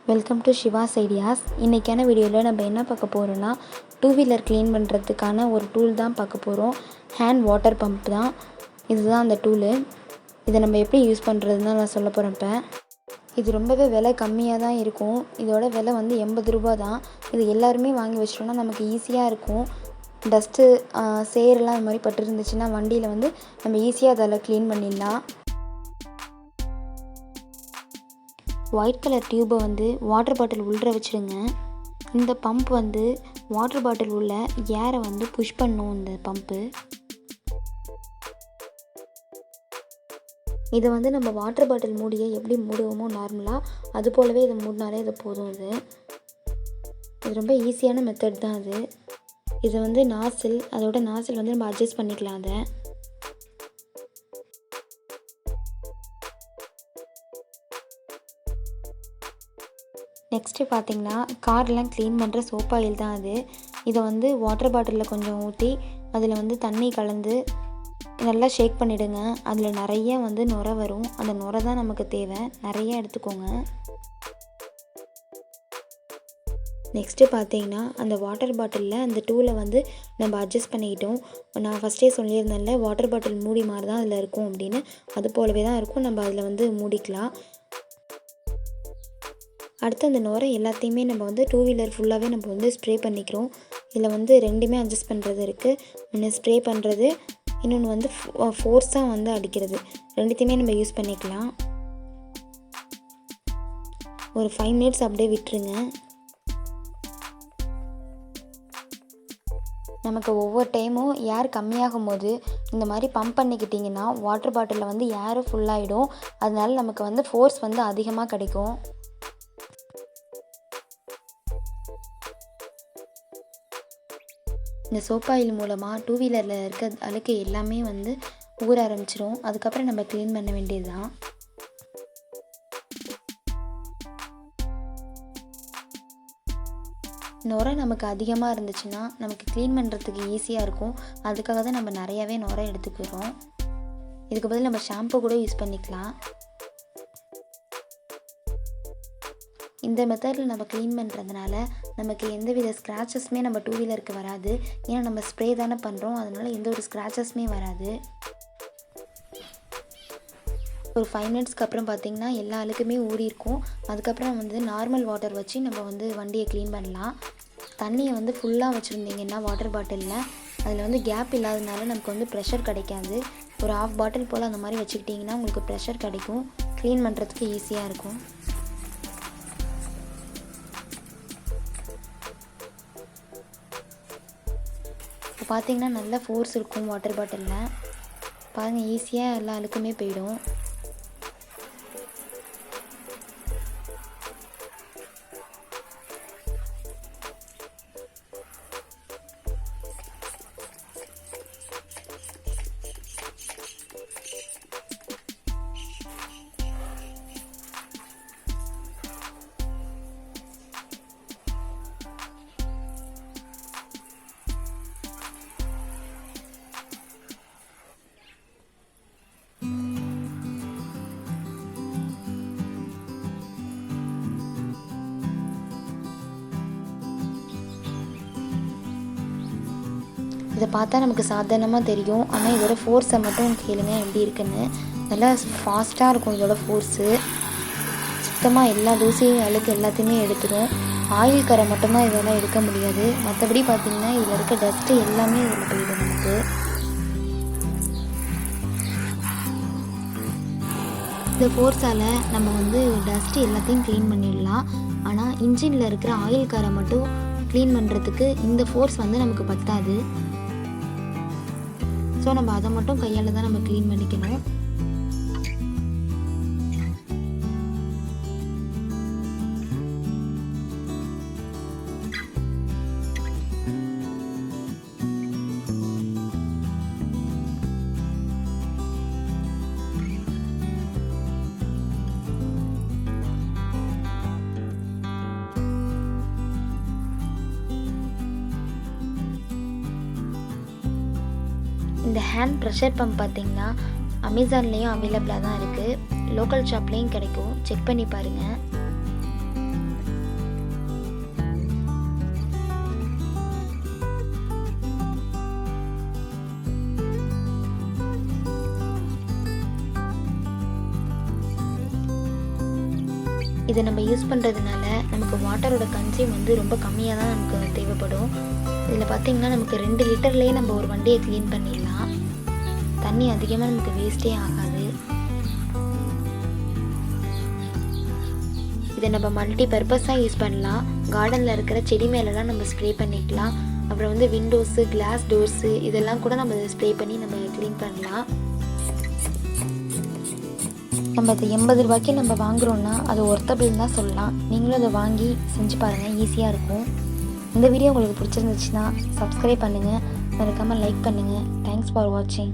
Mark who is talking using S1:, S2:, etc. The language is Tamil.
S1: Welcome to Siva's ideas. இன்றைக்கான வீடியோவில் நம்ம என்ன பார்க்க போகிறோன்னா, டூ வீலர் க்ளீன் பண்ணுறதுக்கான ஒரு டூல் தான் பார்க்க போகிறோம். ஹேண்ட் வாட்டர் பம்ப் தான். இதுதான் அந்த டூலு. இதை நம்ம எப்படி யூஸ் பண்ணுறதுன்னு நான் சொல்ல போகிறேன். இப்போ இது ரொம்பவே விலை கம்மியாக தான் இருக்கும். இதோட விலை வந்து 80 ரூபா தான். இது எல்லாருமே வாங்கி வச்சிட்டோம்னா நமக்கு ஈஸியாக இருக்கும். டஸ்ட்டு சேரெல்லாம் இது மாதிரி பட்டு இருந்துச்சுன்னா வண்டியில் வந்து நம்ம ஈஸியாக அதில் க்ளீன் பண்ணிடலாம். ஒயிட் கலர் டியூப்பை வந்து வாட்டர் பாட்டில் உள்ளே வச்சுடுங்க. இந்த பம்ப் வந்து வாட்டர் பாட்டில் உள்ள ஏரை வந்து புஷ் பண்ணும். இந்த பம்ப்பு இதை வந்து நம்ம வாட்டர் பாட்டில் மூடியை எப்படி மூடுவோமோ நார்மலாக, அது போலவே இதை மூடினாலே இது போதும். இது ரொம்ப ஈஸியான மெத்தட் தான். இது வந்து அதோட நாசில் வந்து நம்ம அட்ஜஸ்ட் பண்ணிக்கலாம். அதை நெக்ஸ்ட்டு பார்த்திங்கன்னா, கார்லாம் க்ளீன் பண்ணுற சோப் ஆயில் தான் அது. இதை வந்து வாட்டர் பாட்டிலில் கொஞ்சம் ஊற்றி அதில் வந்து தண்ணி கலந்து நல்லா ஷேக் பண்ணிவிடுங்க. அதில் நிறைய வந்து நுரை வரும். அந்த நுரை தான் நமக்கு தேவை. நிறைய எடுத்துக்கோங்க. நெக்ஸ்ட்டு பார்த்திங்கன்னா, அந்த வாட்டர் பாட்டிலில் அந்த டூலை வந்து நம்ம அட்ஜஸ்ட் பண்ணிக்கிட்டோம். நான் ஃபஸ்ட்டே சொல்லியிருந்தேன்ல, வாட்டர் பாட்டில் மூடி மாதிரி தான் அதில் இருக்கும் அப்படின்னு. அது போலவே தான் இருக்கும். நம்ம அதில் வந்து மூடிக்கலாம். அடுத்து அந்த நுரை எல்லாத்தையுமே நம்ம வந்து டூ வீலர் ஃபுல்லாகவே நம்ம வந்து ஸ்ப்ரே பண்ணிக்கிறோம். இதில் வந்து ரெண்டுமே அட்ஜஸ்ட் பண்ணுறது இருக்குது. ஒன்று ஸ்ப்ரே பண்ணுறது, இன்னொன்று வந்து ஃபோர்ஸாக வந்து அடிக்கிறது. ரெண்டுத்தையுமே நம்ம யூஸ் பண்ணிக்கலாம். ஒரு 5 மினிட்ஸ் அப்படியே விட்டுருங்க. நமக்கு ஒவ்வொரு டைமும் ஏர் கம்மியாகும் போது இந்த மாதிரி பம்ப் பண்ணிக்கிட்டிங்கன்னா வாட்டர் பாட்டிலில் வந்து ஏரும் ஃபுல்லாகிடும். அதனால நமக்கு வந்து ஃபோர்ஸ் வந்து அதிகமாக கிடைக்கும். இந்த சோப் ஆயில் மூலமாக டூ வீலரில் இருக்க அழுக்கு எல்லாமே வந்து ஊற ஆரம்பிச்சிடும். அதுக்கப்புறம் நம்ம க்ளீன் பண்ண வேண்டியது தான். நுரை நமக்கு அதிகமாக இருந்துச்சுன்னா நமக்கு க்ளீன் பண்ணுறதுக்கு ஈஸியாக இருக்கும். அதுக்காக தான் நம்ம நிறையாவே நுரை எடுத்துக்கிறோம். இதுக்கு பதில் நம்ம ஷாம்பு கூட யூஸ் பண்ணிக்கலாம். இந்த மெத்தடில் நம்ம க்ளீன் பண்ணுறதுனால நமக்கு எந்தவித ஸ்க்ராச்சஸுமே நம்ம டூ வீலருக்கு வராது. ஏன்னா நம்ம ஸ்ப்ரே தானே பண்ணுறோம். அதனால் எந்த ஒரு ஸ்க்ராச்சஸுமே வராது. ஒரு 5 மினிட்ஸ்க்கு அப்புறம் பார்த்திங்கன்னா எல்லா அழுக்குமே ஊறி இருக்கும். அதுக்கப்புறம் வந்து நார்மல் வாட்டர் வச்சு நம்ம வந்து வண்டியை க்ளீன் பண்ணலாம். தண்ணியை வந்து ஃபுல்லாக வச்சுருந்தீங்கன்னா வாட்டர் பாட்டிலில் அதில் வந்து கேப் இல்லாததுனால நமக்கு வந்து ப்ரெஷர் கிடைக்காது. ஒரு 1/2 பாட்டில் போல் அந்த மாதிரி வச்சுக்கிட்டிங்கன்னா உங்களுக்கு ப்ரெஷர் கிடைக்கும். க்ளீன் பண்ணுறதுக்கு ஈஸியாக இருக்கும். இப்போ பார்த்திங்கன்னா நல்ல ஃபோர்ஸ் இருக்கும் வாட்டர் பாட்டிலில். பாருங்கள், ஈஸியாக எல்லா அழுக்குமே போயிடும். இதை பார்த்தா நமக்கு சாதாரணமாக தெரியும். ஆனால் இதோட ஃபோர்ஸை மட்டும் கேளுங்க எப்படி இருக்குன்னு. நல்லா ஃபாஸ்ட்டாக இருக்கும் இதோட ஃபோர்ஸு. சுத்தமாக எல்லா தூசியும் அழுக்கு எல்லாத்தையுமே எடுத்துடும். ஆயில் கரை மட்டும்தான் இதெல்லாம் எடுக்க முடியாது. மற்றபடி பார்த்திங்கன்னா இதில் இருக்க டஸ்ட்டு எல்லாமே இதில் போயிடும் நமக்கு. இந்த ஃபோர்ஸால் நம்ம வந்து டஸ்ட்டு எல்லாத்தையும் க்ளீன் பண்ணிடலாம். ஆனால் இன்ஜினில் இருக்கிற ஆயில் கரை மட்டும் க்ளீன் பண்ணுறதுக்கு இந்த ஃபோர்ஸ் வந்து நமக்கு பத்தாது. ஸோ நம்ம அதை மட்டும் கையால் தான் நம்ம க்ளீன் பண்ணிக்கணும். இந்த ஹேண்ட் ப்ரெஷர் பம்ப் பார்த்திங்கன்னா அமேசான்லேயும் அவைலபிளாக தான் இருக்குது. லோக்கல் ஷாப்லேயும் கிடைக்கும். செக் பண்ணி பாருங்கள். இதை நம்ம யூஸ் பண்ணுறதுனால நமக்கு வாட்டரோட கன்சியூம் வந்து ரொம்ப கம்மியாக தான் நமக்கு தேவைப்படும். இதில் பார்த்திங்கன்னா நமக்கு 2 லிட்டர்லேயே நம்ம ஒரு வண்டியை க்ளீன் பண்ணிடலாம். தண்ணி அதிகமாக நமக்கு வேஸ்ட்டே ஆகாது. இதை நம்ம மல்டி பர்பஸாக யூஸ் பண்ணலாம். கார்டனில் இருக்கிற செடி மேலெலாம் நம்ம ஸ்ப்ரே பண்ணிக்கலாம். அப்புறம் வந்து விண்டோஸு, கிளாஸ் டோர்ஸு இதெல்லாம் கூட நம்ம ஸ்ப்ரே பண்ணி நம்ம க்ளீன் பண்ணலாம். நம்ம அதை 80 ரூபாய்க்கு நம்ம வாங்குகிறோன்னா அது ஒர்த்தபிள்னு தான் சொல்லலாம். நீங்களும் அதை வாங்கி செஞ்சு பாருங்கள், ஈஸியாக இருக்கும். இந்த வீடியோ உங்களுக்கு பிடிச்சிருந்துச்சுன்னா சப்ஸ்கிரைப் பண்ணுங்கள், மறக்காமல் லைக் பண்ணுங்கள். தேங்க்ஸ் ஃபார் வாட்சிங்.